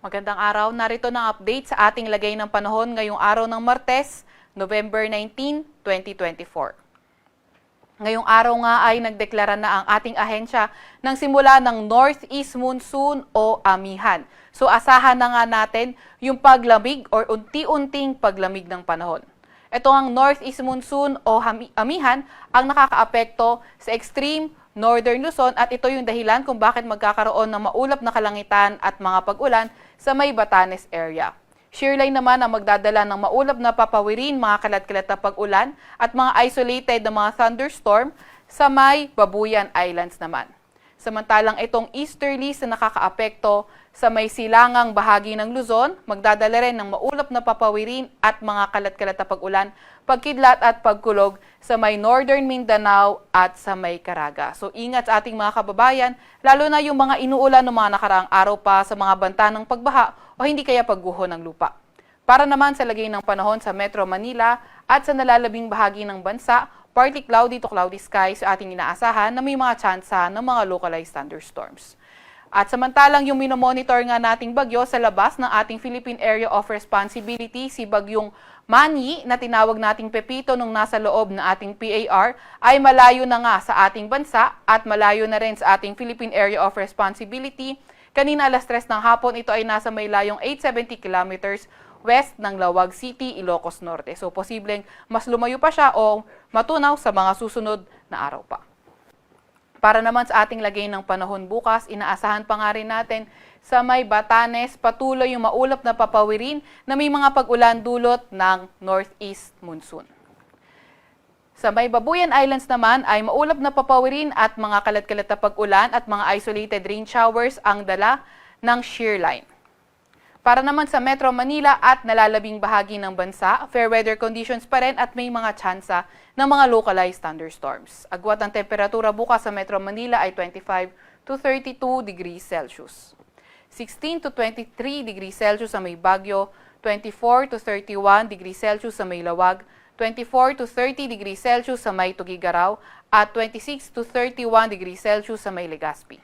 Magandang araw. Narito ng update sa ating lagay ng panahon ngayong araw ng Martes, November 19, 2024. Ngayong araw nga ay nagdeklara na ang ating ahensya ng simula ng Northeast Monsoon o amihan. So asahan na nga natin yung paglamig or unti-unting paglamig ng panahon. Ito ang Northeast Monsoon o amihan ang nakakaapekto sa extreme Northern Luzon at ito yung dahilan kung bakit magkakaroon ng maulap na kalangitan at mga pag-ulan sa may Batanes area. Shearline naman ang magdadala ng maulap na papawirin, mga kalat-kalat na pag-ulan at mga isolated na mga thunderstorm sa may Babuyan Islands naman. Samantalang itong easterlies na nakakaapekto sa may silangang bahagi ng Luzon, magdadala rin ng maulap na papawirin at mga kalat-kalat na pag-ulan, pagkidlat at pagkulog sa may Northern Mindanao at sa may Caraga. So ingat sa ating mga kababayan, lalo na yung mga inuulan ng mga nakaraang araw pa sa mga banta ng pagbaha o hindi kaya pagguho ng lupa. Para naman sa lagay ng panahon sa Metro Manila at sa nalalabing bahagi ng bansa, partly cloudy to cloudy skies sa ating inaasahan na may mga tsansa ng mga localized thunderstorms. At samantalang yung minomonitor nga nating bagyo sa labas ng ating Philippine Area of Responsibility, si Bagyong Manny na tinawag nating Pepito nung nasa loob ng ating PAR ay malayo na nga sa ating bansa at malayo na rin sa ating Philippine Area of Responsibility. Kanina alas 3 ng hapon, ito ay nasa may layong 870 kilometers west ng Lawag City, Ilocos Norte. So posibleng mas lumayo pa siya o matunaw sa mga susunod na araw pa. Para naman sa ating lagay ng panahon bukas, inaasahan pa nga rin natin sa may Batanes, patuloy yung maulap na papawirin na may mga pag-ulan dulot ng Northeast Monsoon. Sa may Babuyan Islands naman ay maulap na papawirin at mga kalat-kalat na pag-ulan at mga isolated rain showers ang dala ng shearline. Para naman sa Metro Manila at nalalabing bahagi ng bansa, fair weather conditions pa rin at may mga tsansa ng mga localized thunderstorms. Agwat ang temperatura bukas sa Metro Manila ay 25 to 32 degrees Celsius. 16 to 23 degrees Celsius sa may Baguio, 24 to 31 degrees Celsius sa may Lawag, 24 to 30 degrees Celsius sa may Tuguegarao, at 26 to 31 degrees Celsius sa may Legazpi.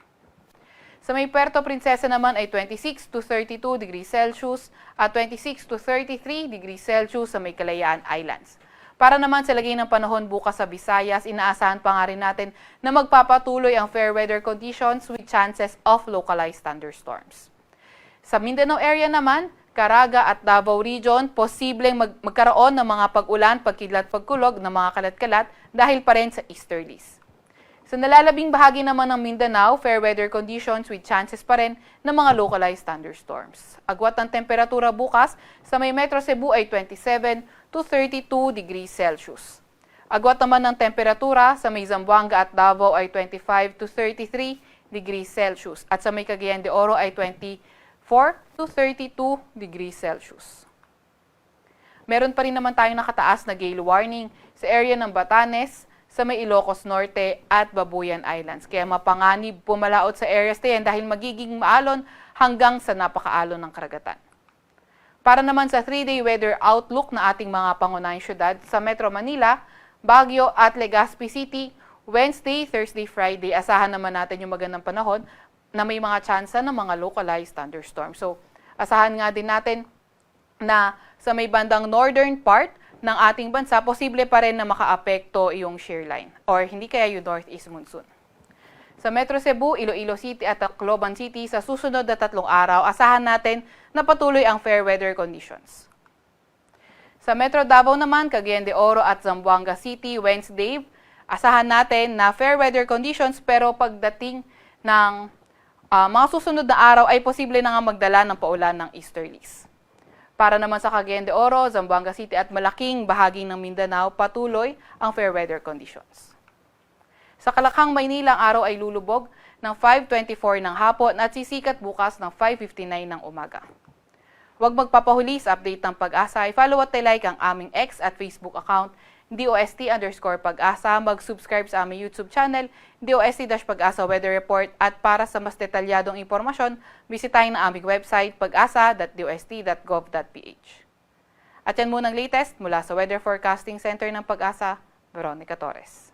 Sa may Puerto Princesa naman ay 26 to 32 degrees Celsius at 26 to 33 degrees Celsius sa may Kalayaan Islands. Para naman sa lagay ng panahon bukas sa Visayas, inaasahan pa nga rin natin na magpapatuloy ang fair weather conditions with chances of localized thunderstorms. Sa Mindanao area naman, Caraga at Davao Region, posibleng magkaroon ng mga pag-ulan, pagkidlat, pagkulog ng mga kalat-kalat dahil pa rin sa easterlies. Sa nalalabing bahagi naman ng Mindanao, fair weather conditions with chances pa rin ng mga localized thunderstorms. Agwat ang temperatura bukas sa may Metro Cebu ay 27 to 32 degrees Celsius. Agwat naman ng temperatura sa may Zamboanga at Davao ay 25 to 33 degrees Celsius at sa may Cagayan de Oro ay 24 to 32 degrees Celsius. Meron pa rin naman tayong nakataas na gale warning sa area ng Batanes, sa may Ilocos Norte at Babuyan Islands. Kaya mapanganib pumalaot sa areas na yan dahil magiging maalon hanggang sa napakaalon ng karagatan. Para naman sa 3-day weather outlook na ating mga pangunahing syudad sa Metro Manila, Baguio at Legazpi City, Wednesday, Thursday, Friday, asahan naman natin yung magandang panahon na may mga tsansa ng mga localized thunderstorms. So, asahan nga din natin na sa may bandang northern part ng ating bansa, posible pa rin na makaapekto yung shearline or hindi kaya yung Northeast Monsoon. Sa Metro Cebu, Iloilo City at Tacloban City, sa susunod na 3 araw, asahan natin na patuloy ang fair weather conditions. Sa Metro Davao naman, Cagayan de Oro at Zamboanga City, Wednesday, asahan natin na fair weather conditions pero pagdating ng mga susunod na araw ay posible na nga magdala ng paulan ng easterlies. Para naman sa Cagayan de Oro, Zamboanga City at malaking bahagi ng Mindanao, patuloy ang fair weather conditions. Sa Kalakhang, Maynila, ang araw ay lulubog ng 5:24 ng hapon at sisikat bukas ng 5:59 ng umaga. Huwag magpapahuli sa update ng Pag-asa. I-follow at like ang aming X at Facebook account, DOST_Pag-asa. Mag-subscribe sa aming YouTube channel, DOST-Pag-asa Weather Report. At para sa mas detalyadong impormasyon, bisitahin ang aming website, pag-asa.dost.gov.ph. At yan muna ang latest mula sa Weather Forecasting Center ng Pag-asa, Veronica Torres.